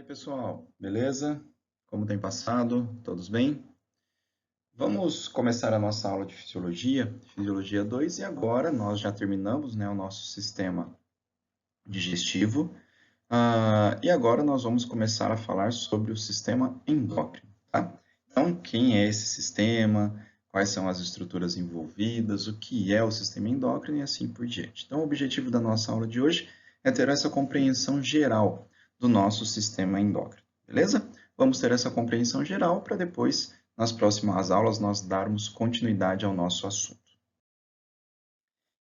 Aí, pessoal, beleza? Como tem passado? Todos bem? Vamos começar a nossa aula de Fisiologia 2, e agora nós já terminamos, né, o nosso sistema digestivo. E agora nós vamos começar a falar sobre o sistema endócrino, tá? Então, quem é esse sistema? Quais são as estruturas envolvidas? O que é o sistema endócrino e assim por diante. Então, o objetivo da nossa aula de hoje é ter essa compreensão geral do nosso sistema endócrino, beleza? Vamos ter essa compreensão geral para depois, nas próximas aulas, nós darmos continuidade ao nosso assunto.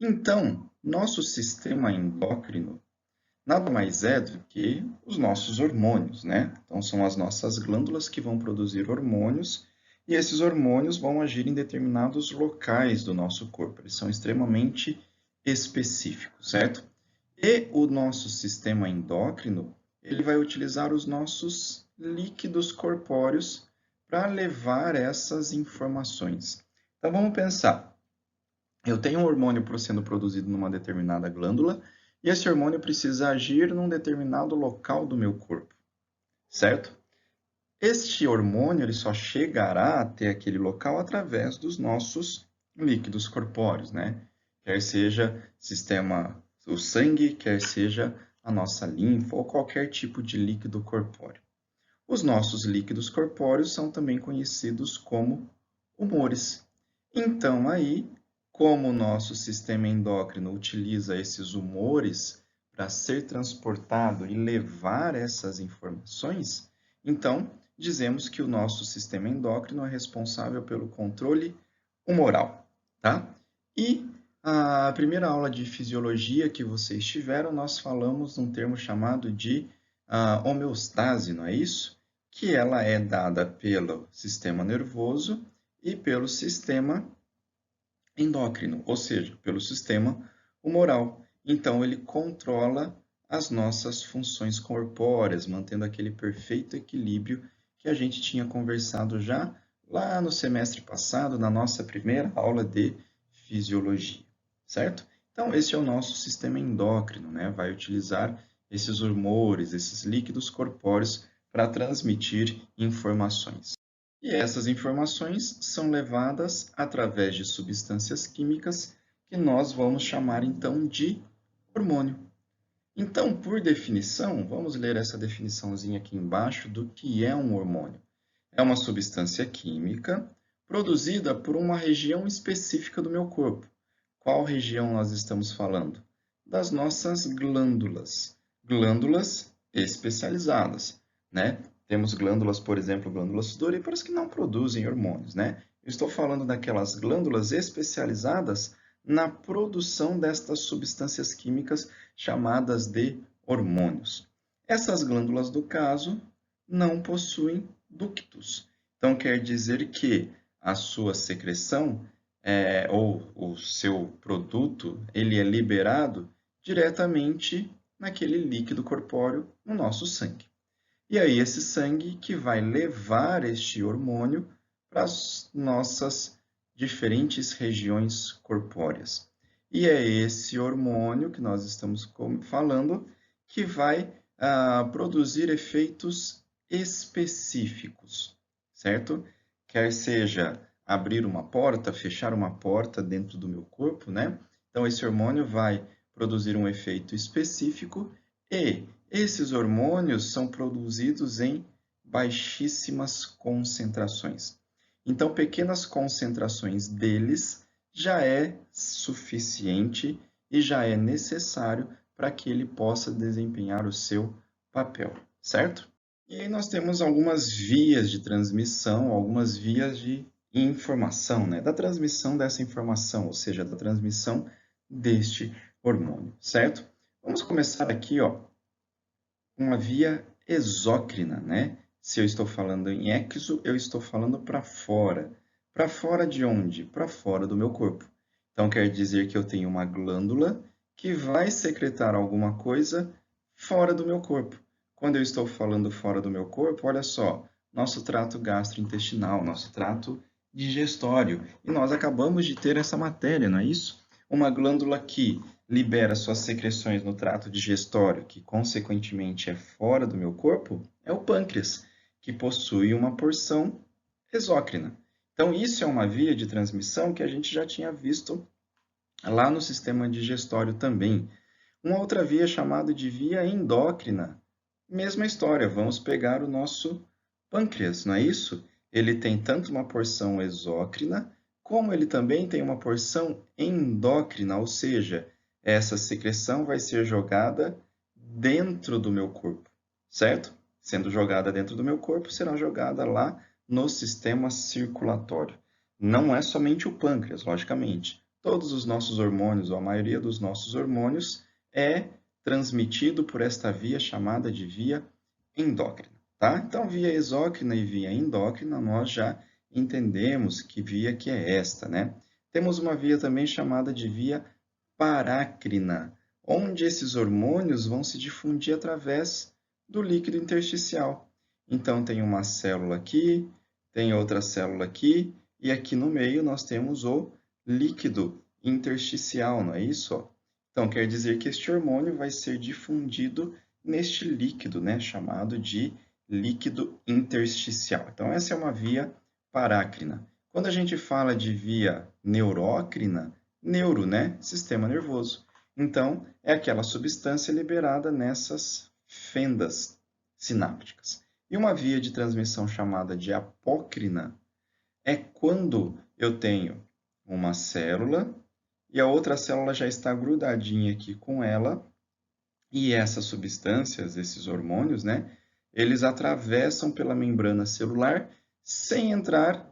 Então, nosso sistema endócrino nada mais é do que os nossos hormônios, né? Então, são as nossas glândulas que vão produzir hormônios, e esses hormônios vão agir em determinados locais do nosso corpo. Eles são extremamente específicos, certo? E o nosso sistema endócrino, ele vai utilizar os nossos líquidos corpóreos para levar essas informações. Então, vamos pensar. Eu tenho um hormônio sendo produzido numa determinada glândula, e esse hormônio precisa agir num determinado local do meu corpo, certo? Este hormônio ele só chegará até aquele local através dos nossos líquidos corpóreos, né? Quer seja o sangue, quer seja a nossa linfa ou qualquer tipo de líquido corpóreo. Os nossos líquidos corpóreos são também conhecidos como humores. Então, aí, como o nosso sistema endócrino utiliza esses humores para ser transportado e levar essas informações, então dizemos que o nosso sistema endócrino é responsável pelo controle humoral, tá? E a primeira aula de fisiologia que vocês tiveram, nós falamos de um termo chamado de homeostase, não é isso? Que ela é dada pelo sistema nervoso e pelo sistema endócrino, ou seja, pelo sistema humoral. Então, ele controla as nossas funções corpóreas, mantendo aquele perfeito equilíbrio que a gente tinha conversado já lá no semestre passado, na nossa primeira aula de fisiologia, certo? Então, esse é o nosso sistema endócrino, né? Vai utilizar esses humores, esses líquidos corpóreos para transmitir informações. E essas informações são levadas através de substâncias químicas que nós vamos chamar então de hormônio. Então, por definição, vamos ler essa definiçãozinha aqui embaixo do que é um hormônio. É uma substância química produzida por uma região específica do meu corpo. Qual região nós estamos falando? Das nossas glândulas. Glândulas especializadas, né? Temos glândulas, por exemplo, glândulas sudoríparas que não produzem hormônios, né? Eu estou falando daquelas glândulas especializadas na produção destas substâncias químicas chamadas de hormônios. Essas glândulas, do caso, não possuem ductos. Então, quer dizer que a sua secreção ou o seu produto, ele é liberado diretamente naquele líquido corpóreo no nosso sangue. E aí esse sangue que vai levar este hormônio para as nossas diferentes regiões corpóreas. E é esse hormônio que nós estamos falando que vai produzir efeitos específicos, certo? Quer seja abrir uma porta, fechar uma porta dentro do meu corpo, né? Então, esse hormônio vai produzir um efeito específico e esses hormônios são produzidos em baixíssimas concentrações. Então, pequenas concentrações deles já é suficiente e já é necessário para que ele possa desempenhar o seu papel, certo? E aí nós temos algumas vias de transmissão, algumas vias de informação, né? Da transmissão dessa informação, ou seja, da transmissão deste hormônio, certo? Vamos começar aqui, ó, com a via exócrina, né? Se eu estou falando em exo, eu estou falando para fora. Para fora de onde? Para fora do meu corpo. Então, quer dizer que eu tenho uma glândula que vai secretar alguma coisa fora do meu corpo. Quando eu estou falando fora do meu corpo, olha só, nosso trato gastrointestinal, nosso trato digestório. E nós acabamos de ter essa matéria, não é isso? Uma glândula que libera suas secreções no trato digestório, que consequentemente é fora do meu corpo, é o pâncreas, que possui uma porção exócrina. Então, isso é uma via de transmissão que a gente já tinha visto lá no sistema digestório também. Uma outra via chamada de via endócrina. Mesma história, vamos pegar o nosso pâncreas, não é isso? Ele tem tanto uma porção exócrina, como ele também tem uma porção endócrina, ou seja, essa secreção vai ser jogada dentro do meu corpo, certo? Sendo jogada dentro do meu corpo, será jogada lá no sistema circulatório. Não é somente o pâncreas, logicamente. Todos os nossos hormônios, ou a maioria dos nossos hormônios, é transmitido por esta via chamada de via endócrina, tá? Então, via exócrina e via endócrina, nós já entendemos que via que é esta, né? Temos uma via também chamada de via parácrina, onde esses hormônios vão se difundir através do líquido intersticial. Então, tem uma célula aqui, tem outra célula aqui, e aqui no meio nós temos o líquido intersticial, não é isso? Então, quer dizer que este hormônio vai ser difundido neste líquido, né, chamado de líquido intersticial. Então, essa é uma via parácrina. Quando a gente fala de via neurócrina, neuro, né, sistema nervoso. Então, é aquela substância liberada nessas fendas sinápticas. E uma via de transmissão chamada de apócrina é quando eu tenho uma célula e a outra célula já está grudadinha aqui com ela, e essas substâncias, esses hormônios, né, eles atravessam pela membrana celular sem entrar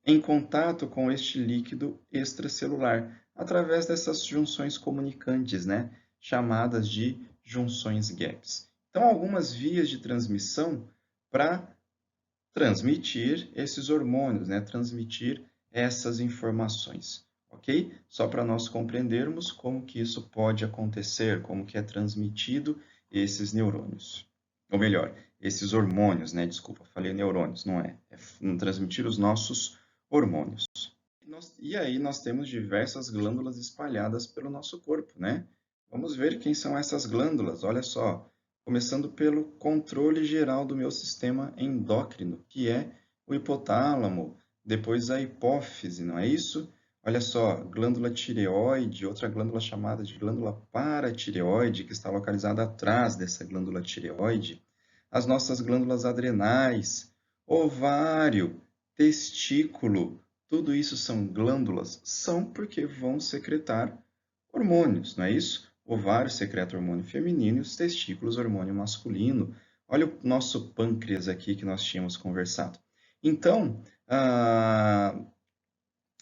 em contato com este líquido extracelular, através dessas junções comunicantes, né, chamadas de junções gaps. Então, algumas vias de transmissão para transmitir esses hormônios, né, transmitir essas informações, ok? Só para nós compreendermos como que isso pode acontecer, como que é transmitido esses neurônios. Ou melhor, esses hormônios, né? Desculpa, falei neurônios, não é. É transmitir os nossos hormônios. E aí nós temos diversas glândulas espalhadas pelo nosso corpo, né? Vamos ver quem são essas glândulas. Olha só, começando pelo controle geral do meu sistema endócrino, que é o hipotálamo, depois a hipófise, não é isso? Olha só, glândula tireoide, outra glândula chamada de glândula paratireoide, que está localizada atrás dessa glândula tireoide, as nossas glândulas adrenais, ovário, testículo, tudo isso são glândulas? São porque vão secretar hormônios, não é isso? O ovário secreta hormônio feminino e os testículos hormônio masculino. Olha o nosso pâncreas aqui que nós tínhamos conversado. Então,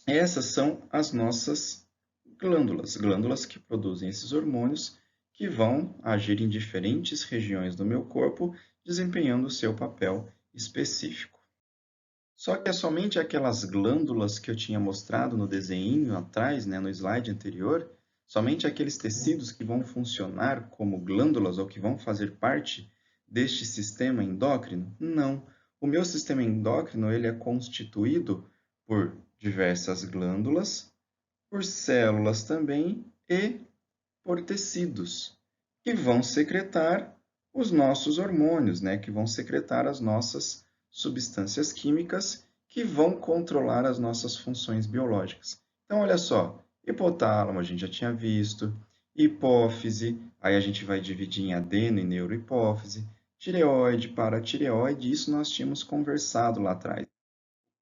essas são as nossas glândulas que produzem esses hormônios que vão agir em diferentes regiões do meu corpo, desempenhando o seu papel específico. Só que é somente aquelas glândulas que eu tinha mostrado no desenho atrás, né, no slide anterior, somente aqueles tecidos que vão funcionar como glândulas ou que vão fazer parte deste sistema endócrino? Não. O meu sistema endócrino ele é constituído por diversas glândulas, por células também e por tecidos, que vão secretar os nossos hormônios, né? Que vão secretar as nossas substâncias químicas que vão controlar as nossas funções biológicas. Então, olha só, hipotálamo a gente já tinha visto, hipófise, aí a gente vai dividir em adeno e neurohipófise, tireoide, paratireoide, isso nós tínhamos conversado lá atrás.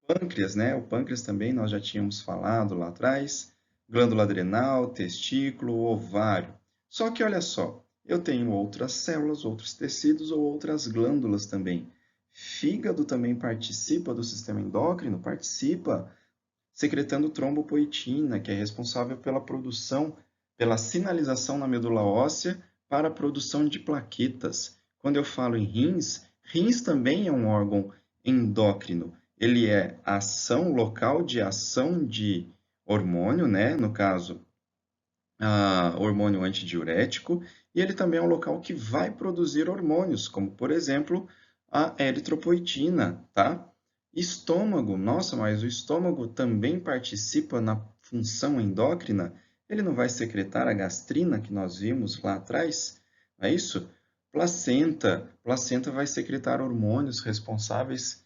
Pâncreas, né? O pâncreas também nós já tínhamos falado lá atrás, glândula adrenal, testículo, ovário. Só que olha só, eu tenho outras células, outros tecidos ou outras glândulas também. Fígado também participa do sistema endócrino, participa secretando trombopoetina, que é responsável pela produção, pela sinalização na medula óssea para a produção de plaquetas. Quando eu falo em rins, rins também é um órgão endócrino. Ele é ação, local de ação de hormônio, né? No caso, hormônio antidiurético, e ele também é um local que vai produzir hormônios, como, por exemplo, a eritropoetina, tá? Estômago, nossa, mas o estômago também participa na função endócrina? ele não vai secretar a gastrina que nós vimos lá atrás? Não é isso? Placenta vai secretar hormônios responsáveis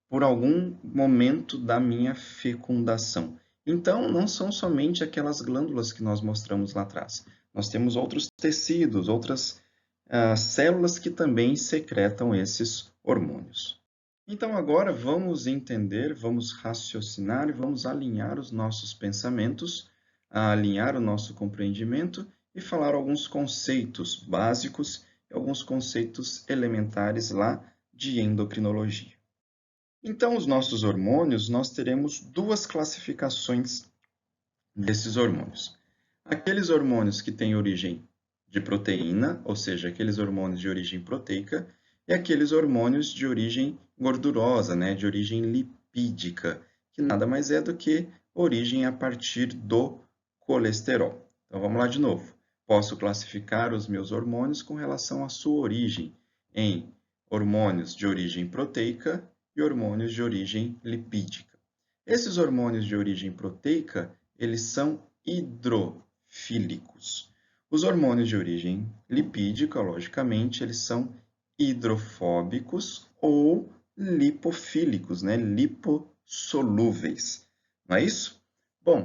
por algum momento da minha fecundação. Então, não são somente aquelas glândulas que nós mostramos lá atrás. Nós temos outros tecidos, outras células que também secretam esses hormônios. Então, agora vamos entender, vamos raciocinar e vamos alinhar os nossos pensamentos, alinhar o nosso compreendimento e falar alguns conceitos básicos e alguns conceitos elementares lá de endocrinologia. Então, os nossos hormônios, nós teremos duas classificações desses hormônios. Aqueles hormônios que têm origem de proteína, ou seja, aqueles hormônios de origem proteica, e aqueles hormônios de origem gordurosa, né, de origem lipídica, que nada mais é do que origem a partir do colesterol. Então, vamos lá de novo. Posso classificar os meus hormônios com relação à sua origem em hormônios de origem proteica e hormônios de origem lipídica. Esses hormônios de origem proteica, eles são hidrofílicos. Os hormônios de origem lipídica, logicamente, eles são hidrofóbicos ou lipofílicos, né? Lipossolúveis. Não é isso? Bom,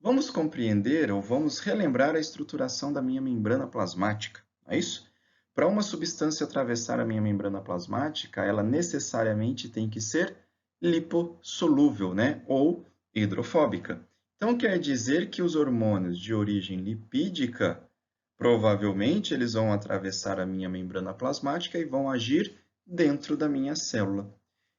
vamos compreender ou vamos relembrar a estruturação da minha membrana plasmática. Não é isso? Para uma substância atravessar a minha membrana plasmática, ela necessariamente tem que ser lipossolúvel, né? Ou hidrofóbica. Então, quer dizer que os hormônios de origem lipídica, provavelmente, eles vão atravessar a minha membrana plasmática e vão agir dentro da minha célula.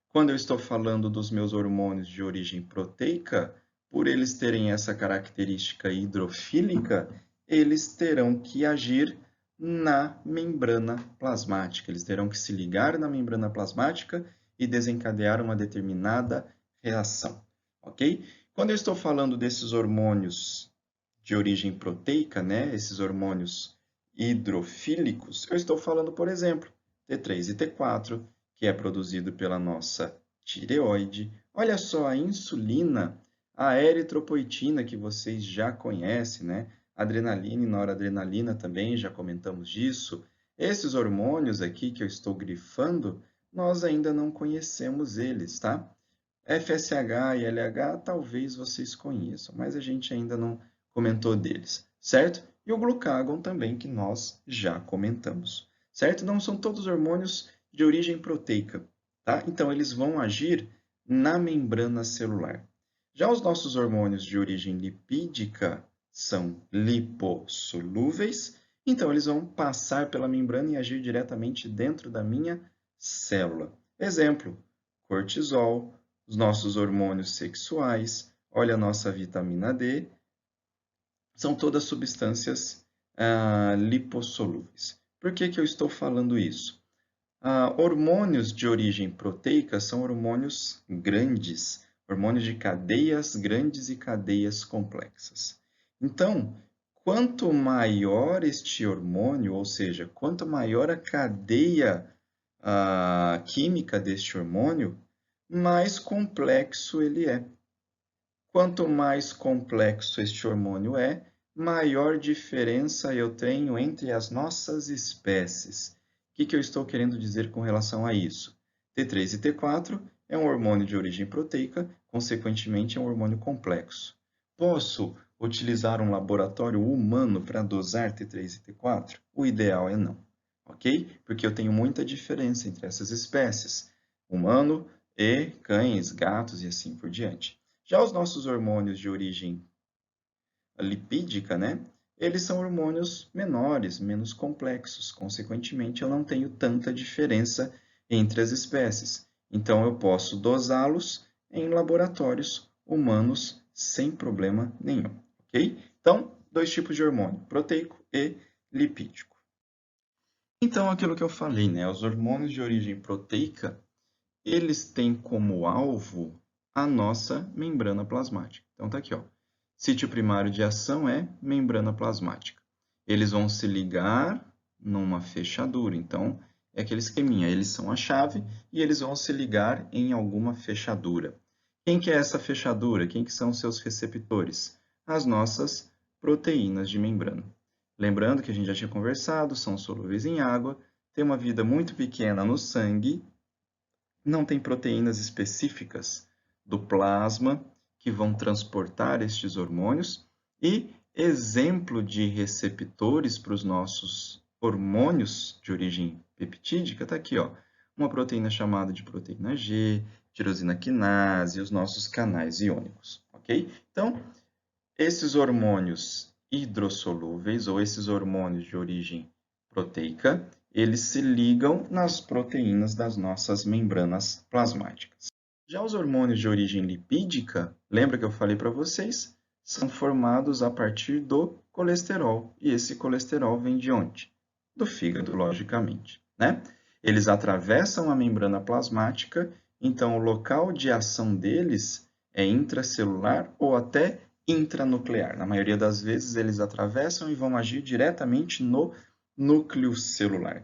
Quando eu estou falando dos meus hormônios de origem proteica, por eles terem essa característica hidrofílica, eles terão que agir na membrana plasmática. Eles terão que se ligar na membrana plasmática e desencadear uma determinada reação, ok? Quando eu estou falando desses hormônios de origem proteica, né, esses hormônios hidrofílicos, eu estou falando, por exemplo, T3 e T4, que é produzido pela nossa tireoide. Olha só, a insulina, a eritropoetina, que vocês já conhecem, né? Adrenalina e noradrenalina também, já comentamos disso. Esses hormônios aqui que eu estou grifando, nós ainda não conhecemos eles, tá? FSH e LH talvez vocês conheçam, mas a gente ainda não comentou deles, certo? E o glucagon também, que nós já comentamos, certo? Não são todos hormônios de origem proteica, tá? Então, eles vão agir na membrana celular. Já os nossos hormônios de origem lipídica são lipossolúveis, então eles vão passar pela membrana e agir diretamente dentro da minha célula. Exemplo, cortisol, os nossos hormônios sexuais, olha a nossa vitamina D, são todas substâncias lipossolúveis. Por que eu estou falando isso? Hormônios de origem proteica são hormônios grandes, hormônios de cadeias grandes e cadeias complexas. Então, quanto maior este hormônio, ou seja, quanto maior a cadeia química deste hormônio, mais complexo ele é. Quanto mais complexo este hormônio é, maior diferença eu tenho entre as nossas espécies. O que eu estou querendo dizer com relação a isso? T3 e T4 é um hormônio de origem proteica, consequentemente é um hormônio complexo. Posso utilizar um laboratório humano para dosar T3 e T4? O ideal é não, ok? Porque eu tenho muita diferença entre essas espécies, humano e cães, gatos e assim por diante. Já os nossos hormônios de origem lipídica, né? Eles são hormônios menores, menos complexos. Consequentemente, eu não tenho tanta diferença entre as espécies. Então, eu posso dosá-los em laboratórios humanos sem problema nenhum, ok? Então, dois tipos de hormônio, proteico e lipídico. Então, aquilo que eu falei, né? Os hormônios de origem proteica, eles têm como alvo a nossa membrana plasmática. Então, tá aqui, ó. Sítio primário de ação é membrana plasmática. Eles vão se ligar numa fechadura. Então, é aquele esqueminha. Eles são a chave e eles vão se ligar em alguma fechadura. Quem que é essa fechadura? Quem que são seus receptores? As nossas proteínas de membrana. Lembrando que a gente já tinha conversado, são solúveis em água, têm uma vida muito pequena no sangue, não tem proteínas específicas do plasma que vão transportar estes hormônios e exemplo de receptores para os nossos hormônios de origem peptídica está aqui, ó, uma proteína chamada de proteína G, tirosina quinase e os nossos canais iônicos, ok? Então, esses hormônios hidrossolúveis ou esses hormônios de origem proteica, eles se ligam nas proteínas das nossas membranas plasmáticas. Já os hormônios de origem lipídica, lembra que eu falei para vocês? São formados a partir do colesterol. E esse colesterol vem de onde? Do fígado, logicamente, né? Eles atravessam a membrana plasmática, então o local de ação deles é intracelular ou até intranuclear. Na maioria das vezes, eles atravessam e vão agir diretamente no núcleo celular.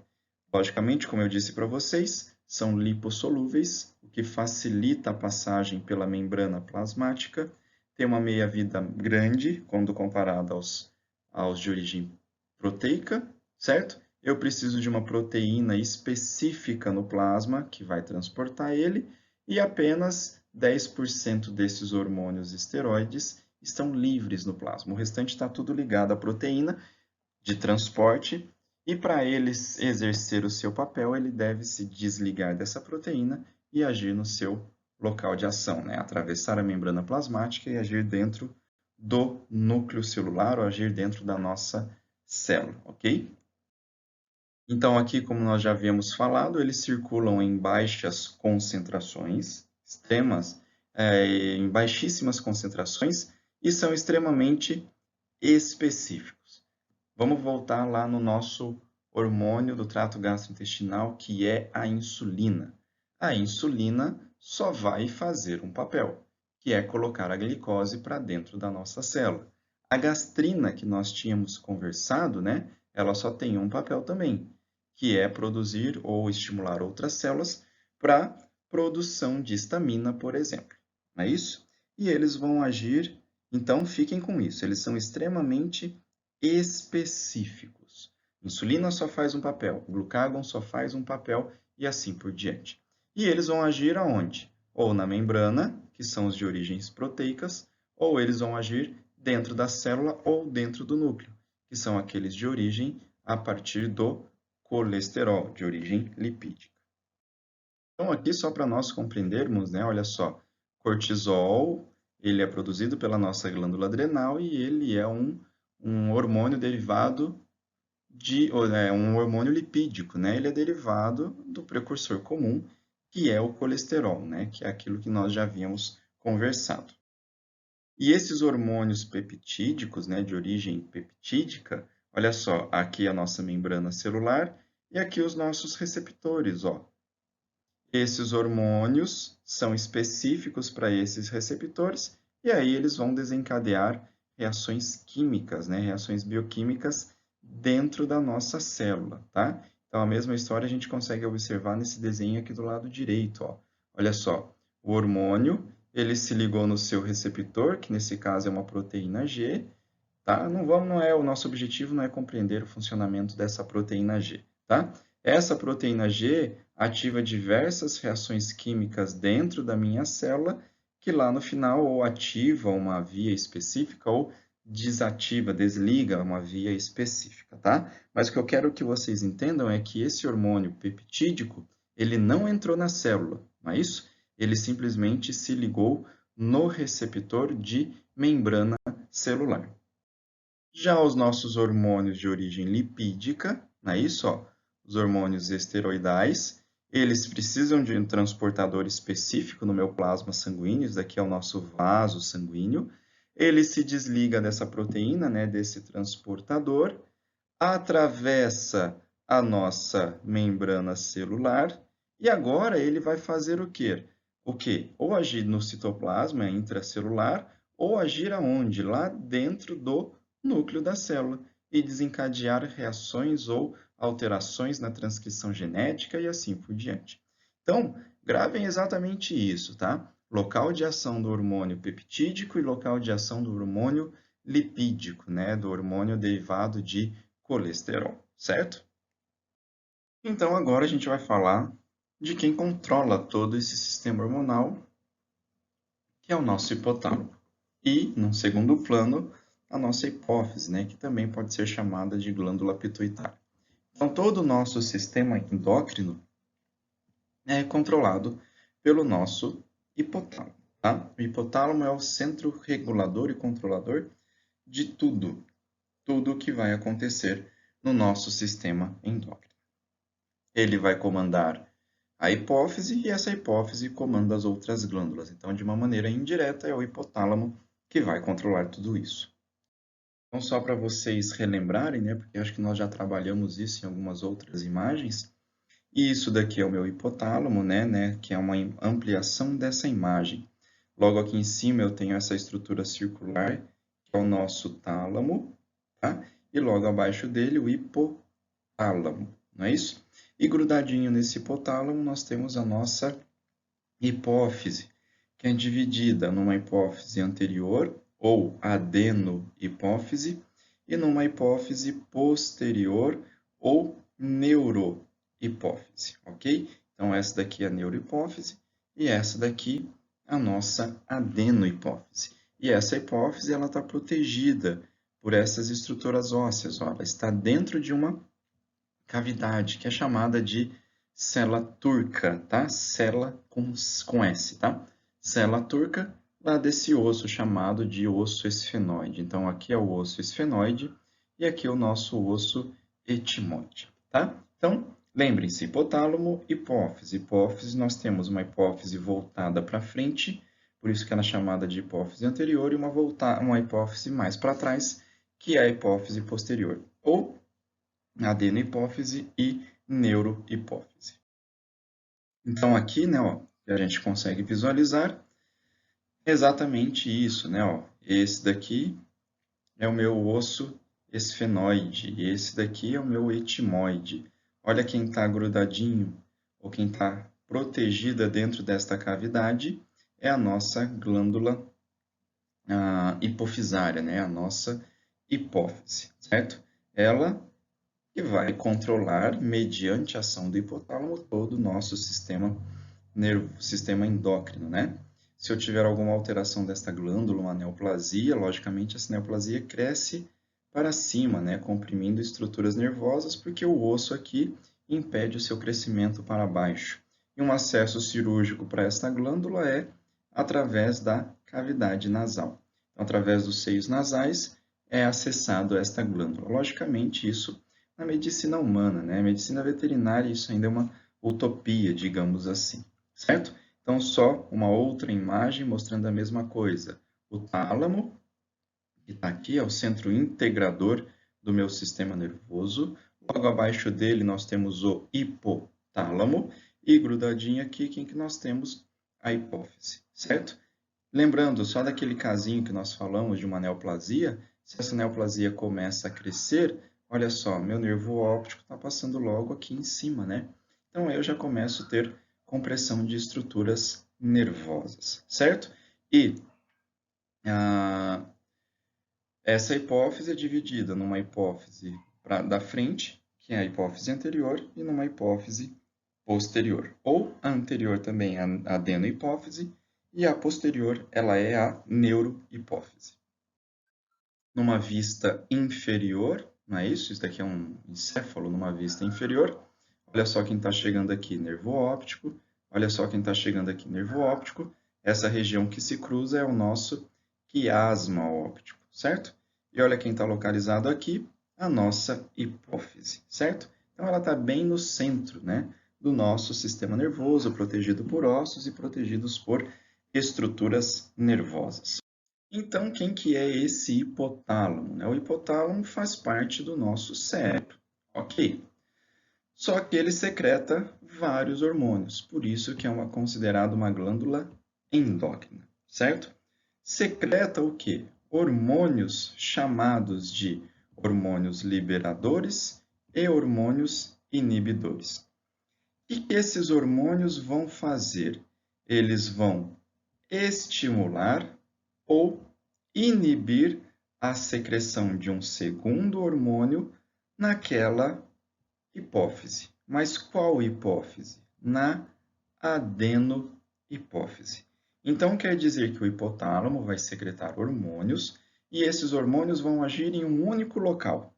Logicamente, como eu disse para vocês, são lipossolúveis, o que facilita a passagem pela membrana plasmática, tem uma meia-vida grande quando comparado aos de origem proteica, certo? Eu preciso de uma proteína específica no plasma, que vai transportar ele, e apenas 10% desses hormônios esteroides estão livres no plasma. O restante está tudo ligado à proteína de transporte, e para ele exercer o seu papel, ele deve se desligar dessa proteína e agir no seu local de ação, né? Atravessar a membrana plasmática e agir dentro do núcleo celular ou agir dentro da nossa célula, ok? Então, aqui, como nós já havíamos falado, eles circulam em baixas concentrações, em baixíssimas concentrações, e são extremamente específicos. Vamos voltar lá no nosso hormônio do trato gastrointestinal, que é a insulina. A insulina só vai fazer um papel, que é colocar a glicose para dentro da nossa célula. A gastrina, que nós tínhamos conversado, né, ela só tem um papel também, que é produzir ou estimular outras células para produção de histamina, por exemplo. Não é isso? E eles vão agir, então fiquem com isso, eles são extremamente específicos. Insulina só faz um papel, glucagon só faz um papel e assim por diante. E eles vão agir aonde? Ou na membrana, que são os de origens proteicas, ou eles vão agir dentro da célula ou dentro do núcleo, que são aqueles de origem a partir do colesterol, de origem lipídica. Então, aqui só para nós compreendermos, né, olha só, cortisol, ele é produzido pela nossa glândula adrenal e ele é um hormônio derivado um hormônio lipídico, né? Ele é derivado do precursor comum, que é o colesterol, né? Que é aquilo que nós já havíamos conversado. E esses hormônios peptídicos, né, de origem peptídica, olha só, aqui a nossa membrana celular e aqui os nossos receptores, ó. Esses hormônios são específicos para esses receptores e aí eles vão desencadear reações químicas, né, reações bioquímicas dentro da nossa célula, tá? Então, a mesma história a gente consegue observar nesse desenho aqui do lado direito, ó. Olha só, o hormônio, ele se ligou no seu receptor, que nesse caso é uma proteína G, tá? O nosso objetivo não é compreender o funcionamento dessa proteína G, tá? Essa proteína G ativa diversas reações químicas dentro da minha célula, que lá no final ou ativa uma via específica ou desativa, desliga uma via específica, tá? Mas o que eu quero que vocês entendam é que esse hormônio peptídico, ele não entrou na célula, não é isso? Ele simplesmente se ligou no receptor de membrana celular. Já os nossos hormônios de origem lipídica, não é isso? Ó, os hormônios esteroidais, eles precisam de um transportador específico no meu plasma sanguíneo, isso daqui é o nosso vaso sanguíneo. Ele se desliga dessa proteína, né, desse transportador, atravessa a nossa membrana celular e agora ele vai fazer o quê? Ou agir no citoplasma intracelular ou agir aonde? Lá dentro do núcleo da célula e desencadear reações ou alterações na transcrição genética e assim por diante. Então, gravem exatamente isso, tá? Local de ação do hormônio peptídico e local de ação do hormônio lipídico, né, do hormônio derivado de colesterol, certo? Então, agora a gente vai falar de quem controla todo esse sistema hormonal, que é o nosso hipotálamo. E, num segundo plano, a nossa hipófise, né, que também pode ser chamada de glândula pituitária. Então, todo o nosso sistema endócrino é controlado pelo nosso hipotálamo, tá? O hipotálamo é o centro regulador e controlador de tudo, tudo que vai acontecer no nosso sistema endócrino. Ele vai comandar a hipófise e essa hipófise comanda as outras glândulas. Então, de uma maneira indireta, é o hipotálamo que vai controlar tudo isso. Então, só para vocês relembrarem, né, porque acho que nós já trabalhamos isso em algumas outras imagens, e isso daqui é o meu hipotálamo, né, que é uma ampliação dessa imagem. Logo aqui em cima eu tenho essa estrutura circular, que é o nosso tálamo, tá? E logo abaixo dele o hipotálamo, não é isso? E grudadinho nesse hipotálamo nós temos a nossa hipófise, que é dividida numa hipófise anterior, ou adenohipófise, e numa hipófise posterior, ou neurohipófise, ok? Então, essa daqui é a neurohipófise, e essa daqui a nossa adenohipófise. E essa hipófise, ela está protegida por essas estruturas ósseas, ó, ela está dentro de uma cavidade, que é chamada de célula turca, tá? Célula com S, tá? Célula turca, lá desse osso chamado de osso esfenoide. Então, aqui é o osso esfenoide e aqui é o nosso osso etimoide, tá? Então, lembrem-se, hipotálamo, hipófise. Hipófise, nós temos uma hipófise voltada para frente, por isso que ela é chamada de hipófise anterior, e uma hipófise mais para trás, que é a hipófise posterior. Ou adenohipófise e neurohipófise. Então, aqui, né, ó, a gente consegue visualizar exatamente isso, né, ó. Esse daqui é o meu osso esfenoide, e esse daqui é o meu etimoide. Olha quem está grudadinho, ou quem está protegida dentro desta cavidade, é a nossa glândula hipofisária, né, a nossa hipófise, certo? Ela que vai controlar, mediante a ação do hipotálamo, todo o nosso sistema endócrino, né? Se eu tiver alguma alteração desta glândula, uma neoplasia, logicamente essa neoplasia cresce para cima, né? Comprimindo estruturas nervosas, porque o osso aqui impede o seu crescimento para baixo. E um acesso cirúrgico para esta glândula é através da cavidade nasal. Então, através dos seios nasais é acessado esta glândula. Logicamente, isso na medicina humana, né? A medicina veterinária, isso ainda é uma utopia, digamos assim, certo? Então, só uma outra imagem mostrando a mesma coisa. O tálamo, que está aqui, é o centro integrador do meu sistema nervoso. Logo abaixo dele, nós temos o hipotálamo. E grudadinho aqui, quem que nós temos? A hipófise, certo? Lembrando, só daquele casinho que nós falamos de uma neoplasia, se essa neoplasia começa a crescer, olha só, meu nervo óptico está passando logo aqui em cima, né? Então, eu já começo a ter compressão de estruturas nervosas, certo? E essa hipófise é dividida numa hipófise da frente, que é a hipófise anterior, e numa hipófise posterior. Ou a anterior também é a adenohipófise, e a posterior ela é a neurohipófise. Numa vista inferior, não é isso? Isso daqui é um encéfalo numa vista inferior. Olha só quem está chegando aqui, nervo óptico. Olha só quem está chegando aqui, nervo óptico. Essa região que se cruza é o nosso quiasma óptico, certo? E olha quem está localizado aqui, a nossa hipófise, certo? Então, ela está bem no centro, né, do nosso sistema nervoso, protegido por ossos e protegidos por estruturas nervosas. Então, quem que é esse hipotálamo, né? O hipotálamo faz parte do nosso cérebro, ok? Só que ele secreta vários hormônios, por isso que é considerado uma glândula endócrina, certo? Secreta o quê? Hormônios chamados de hormônios liberadores e hormônios inibidores. O que esses hormônios vão fazer? Eles vão estimular ou inibir a secreção de um segundo hormônio naquela hipófise. Mas qual hipófise? Na adenohipófise. Então, quer dizer que o hipotálamo vai secretar hormônios e esses hormônios vão agir em um único local.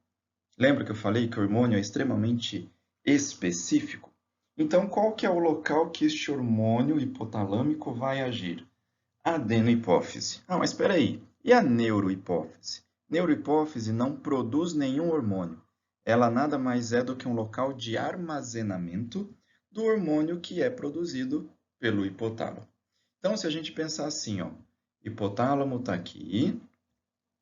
Lembra que eu falei que o hormônio é extremamente específico? Então, qual que é o local que este hormônio hipotalâmico vai agir? Adenohipófise. Ah, mas espera aí. E a neurohipófise? Neurohipófise não produz nenhum hormônio. Ela nada mais é do que um local de armazenamento do hormônio que é produzido pelo hipotálamo. Então, se a gente pensar assim, ó, hipotálamo está aqui,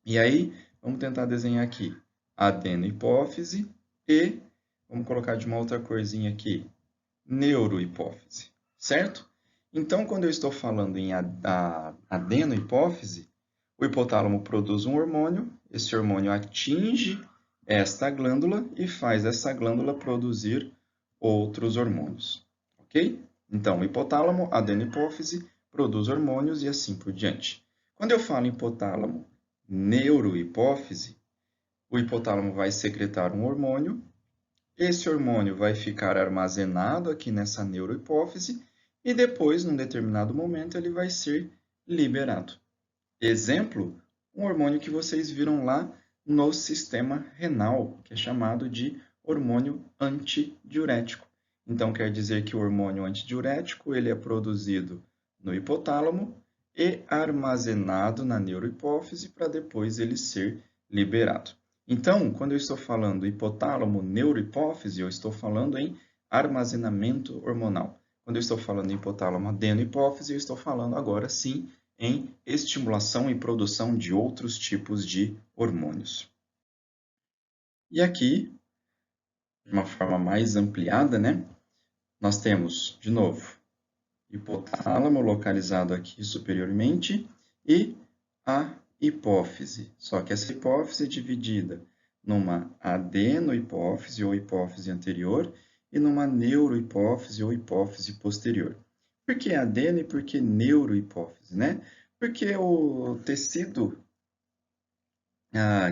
e aí vamos tentar desenhar aqui adenohipófise e, vamos colocar de uma outra corzinha aqui, neurohipófise, certo? Então, quando eu estou falando em adenohipófise, o hipotálamo produz um hormônio, esse hormônio atinge esta glândula e faz essa glândula produzir outros hormônios, ok? Então, o hipotálamo, adenohipófise, produz hormônios e assim por diante. Quando eu falo em hipotálamo, neurohipófise, o hipotálamo vai secretar um hormônio, esse hormônio vai ficar armazenado aqui nessa neurohipófise e depois, num determinado momento, ele vai ser liberado. Exemplo, um hormônio que vocês viram lá no sistema renal, que é chamado de hormônio antidiurético. Então, quer dizer que o hormônio antidiurético ele é produzido no hipotálamo e armazenado na neurohipófise para depois ele ser liberado. Então, quando eu estou falando hipotálamo, neurohipófise, eu estou falando em armazenamento hormonal. Quando eu estou falando em hipotálamo, adenohipófise, eu estou falando agora sim em estimulação e produção de outros tipos de hormônios. E aqui, de uma forma mais ampliada, né, nós temos, de novo, hipotálamo localizado aqui superiormente e a hipófise. Só que essa hipófise é dividida numa adenohipófise ou hipófise anterior e numa neurohipófise ou hipófise posterior. Por que adeno e por que neurohipófise, né? Porque o tecido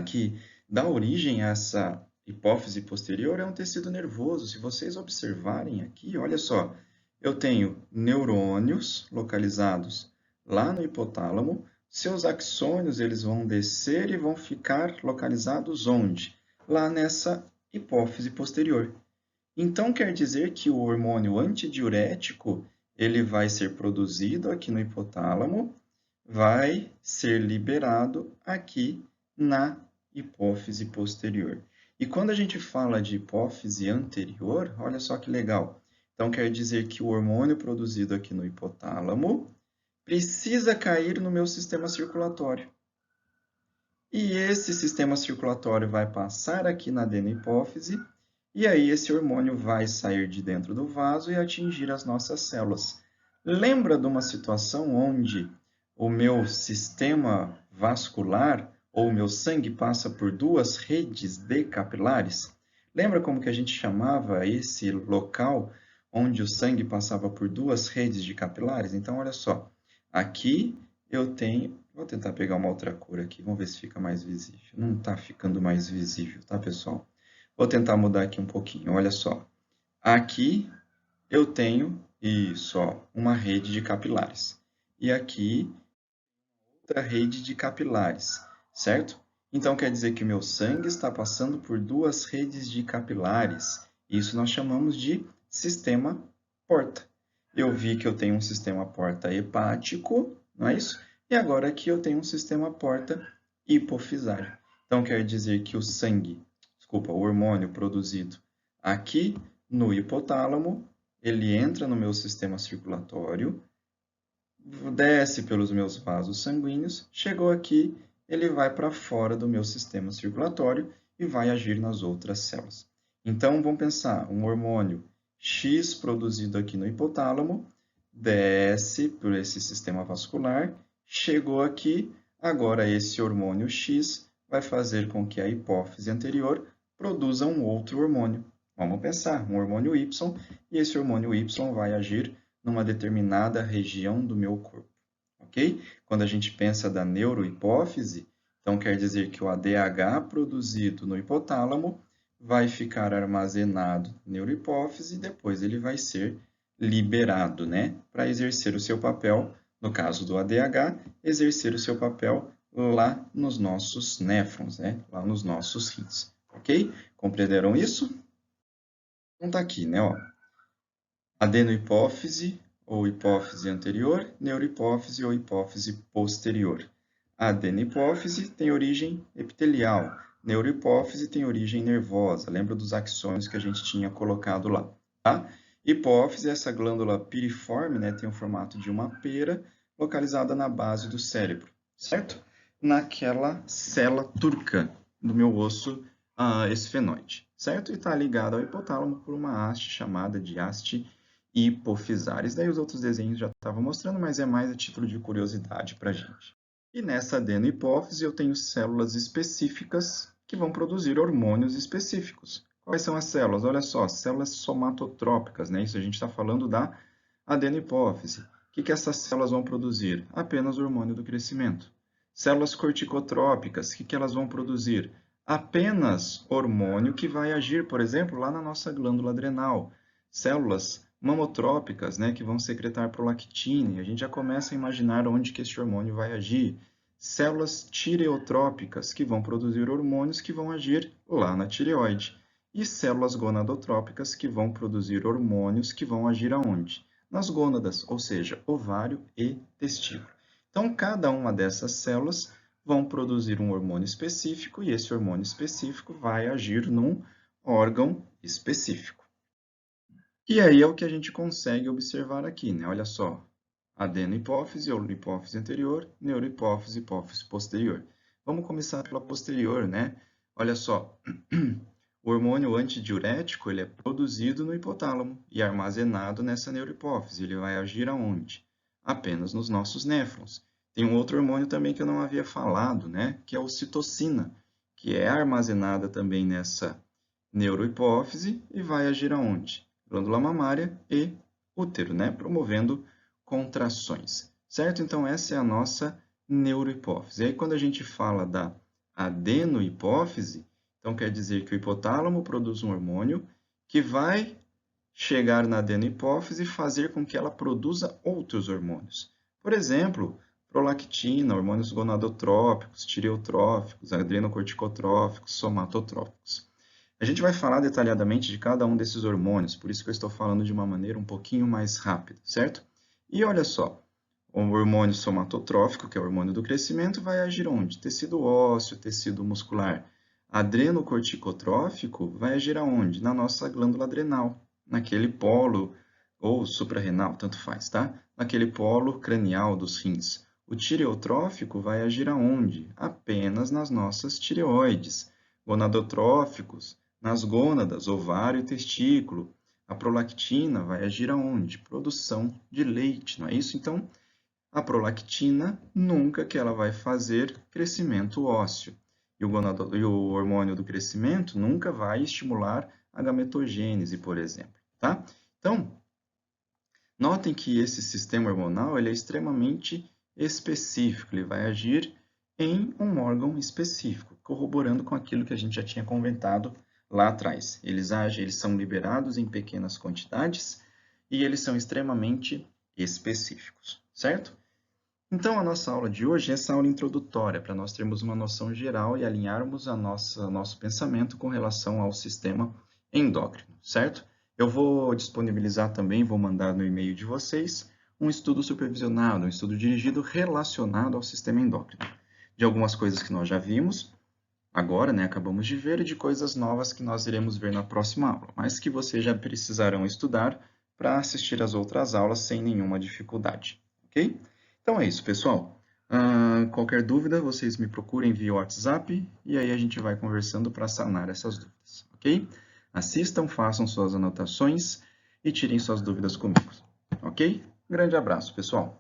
que dá origem a essa hipófise posterior é um tecido nervoso. Se vocês observarem aqui, olha só, eu tenho neurônios localizados lá no hipotálamo, seus axônios eles vão descer e vão ficar localizados onde? Lá nessa hipófise posterior. Então, quer dizer que o hormônio antidiurético ele vai ser produzido aqui no hipotálamo, vai ser liberado aqui na hipófise posterior. E quando a gente fala de hipófise anterior, olha só que legal. Então, quer dizer que o hormônio produzido aqui no hipotálamo precisa cair no meu sistema circulatório. E esse sistema circulatório vai passar aqui na adenohipófise, e aí esse hormônio vai sair de dentro do vaso e atingir as nossas células. Lembra de uma situação onde o meu sistema vascular ou o meu sangue passa por duas redes de capilares? Lembra como que a gente chamava esse local onde o sangue passava por duas redes de capilares? Então, olha só, aqui eu tenho... Vou tentar pegar uma outra cor aqui, vamos ver se fica mais visível. Não está ficando mais visível, tá, pessoal? Vou tentar mudar aqui um pouquinho, olha só. Aqui eu tenho, isso, ó, uma rede de capilares. E aqui, outra rede de capilares, certo? Então, quer dizer que meu sangue está passando por duas redes de capilares. Isso nós chamamos de sistema porta. Eu vi que eu tenho um sistema porta hepático, não é isso? E agora aqui eu tenho um sistema porta hipofisário. Então, quer dizer que o sangue, desculpa, o hormônio produzido aqui no hipotálamo, ele entra no meu sistema circulatório, desce pelos meus vasos sanguíneos, chegou aqui, ele vai para fora do meu sistema circulatório e vai agir nas outras células. Então, vamos pensar, um hormônio X produzido aqui no hipotálamo, desce por esse sistema vascular, chegou aqui, agora esse hormônio X vai fazer com que a hipófise anterior produza um outro hormônio. Vamos pensar, um hormônio Y, e esse hormônio Y vai agir numa determinada região do meu corpo, ok? Quando a gente pensa da neurohipófise, Então, quer dizer que o ADH produzido no hipotálamo vai ficar armazenado na neurohipófise e depois ele vai ser liberado, né, para exercer o seu papel, no caso do ADH, exercer o seu papel lá nos nossos néfrons, né, lá nos nossos rins, ok? Compreenderam isso? Então tá aqui, né, ó. Adenohipófise ou hipófise anterior, neurohipófise ou hipófise posterior. A adenihipófise tem origem epitelial, neurohipófise tem origem nervosa. Lembra dos axônios que a gente tinha colocado lá, tá? Hipófise, essa glândula piriforme, né, tem o formato de uma pera, localizada na base do cérebro, certo? Naquela célula turca do meu osso esfenoide, certo? E está ligado ao hipotálamo por uma haste chamada de haste hipofisáris. Daí os outros desenhos já estavam mostrando, mas é mais a título de curiosidade para a gente. E nessa adenohipófise eu tenho células específicas que vão produzir hormônios específicos. Quais são as células? Olha só, células somatotrópicas, né? Isso a gente está falando da adenohipófise. O que essas células vão produzir? Apenas o hormônio do crescimento. Células corticotrópicas, o que elas vão produzir? Apenas hormônio que vai agir, por exemplo, lá na nossa glândula adrenal. Células mamotrópicas, né, que vão secretar prolactina, e a gente já começa a imaginar onde que esse hormônio vai agir. Células tireotrópicas, que vão produzir hormônios que vão agir lá na tireoide. E células gonadotrópicas, que vão produzir hormônios que vão agir aonde? Nas gônadas, ou seja, ovário e testículo. Então, cada uma dessas células vão produzir um hormônio específico, e esse hormônio específico vai agir num órgão específico. E aí é o que a gente consegue observar aqui, né? Olha só, adenohipófise ou hipófise anterior, neurohipófise, hipófise posterior. Vamos começar pela posterior, né? Olha só, o hormônio antidiurético ele é produzido no hipotálamo e armazenado nessa neurohipófise. Ele vai agir aonde? Apenas nos nossos néfrons. Tem um outro hormônio também que eu não havia falado, né? Que é a ocitocina, que é armazenada também nessa neurohipófise e vai agir aonde? Glândula mamária e útero, né? Promovendo contrações, certo? Então, essa é a nossa neurohipófise. E aí, quando a gente fala da adenohipófise, então quer dizer que o hipotálamo produz um hormônio que vai chegar na adenohipófise e fazer com que ela produza outros hormônios. Por exemplo, prolactina, hormônios gonadotrópicos, tireotróficos, adrenocorticotróficos, somatotróficos. A gente vai falar detalhadamente de cada um desses hormônios, por isso que eu estou falando de uma maneira um pouquinho mais rápida, certo? E olha só, o hormônio somatotrófico, que é o hormônio do crescimento, vai agir onde? Tecido ósseo, tecido muscular. Adrenocorticotrófico vai agir aonde? Na nossa glândula adrenal, naquele polo, ou suprarrenal, tanto faz, tá? Naquele polo cranial dos rins. O tireotrófico vai agir aonde? Apenas nas nossas tireoides. Gonadotróficos, nas gônadas, ovário e testículo. A prolactina vai agir aonde? Produção de leite, não é isso? Então, a prolactina nunca que ela vai fazer crescimento ósseo. E o hormônio do crescimento nunca vai estimular a gametogênese, por exemplo, tá? Então, notem que esse sistema hormonal ele é extremamente específico, ele vai agir em um órgão específico, corroborando com aquilo que a gente já tinha comentado lá atrás. Eles agem, eles são liberados em pequenas quantidades e eles são extremamente específicos, certo? Então, a nossa aula de hoje é essa aula introdutória, para nós termos uma noção geral e alinharmos nosso pensamento com relação ao sistema endócrino, certo? Eu vou disponibilizar também, vou mandar no e-mail de vocês, um estudo supervisionado, um estudo dirigido relacionado ao sistema endócrino. De algumas coisas que nós já vimos, agora, né, acabamos de ver, e de coisas novas que nós iremos ver na próxima aula, mas que vocês já precisarão estudar para assistir às outras aulas sem nenhuma dificuldade, ok? Então é isso, pessoal. Qualquer dúvida, vocês me procurem via WhatsApp e aí a gente vai conversando para sanar essas dúvidas, ok? Assistam, façam suas anotações e tirem suas dúvidas comigo, ok? Um grande abraço, pessoal.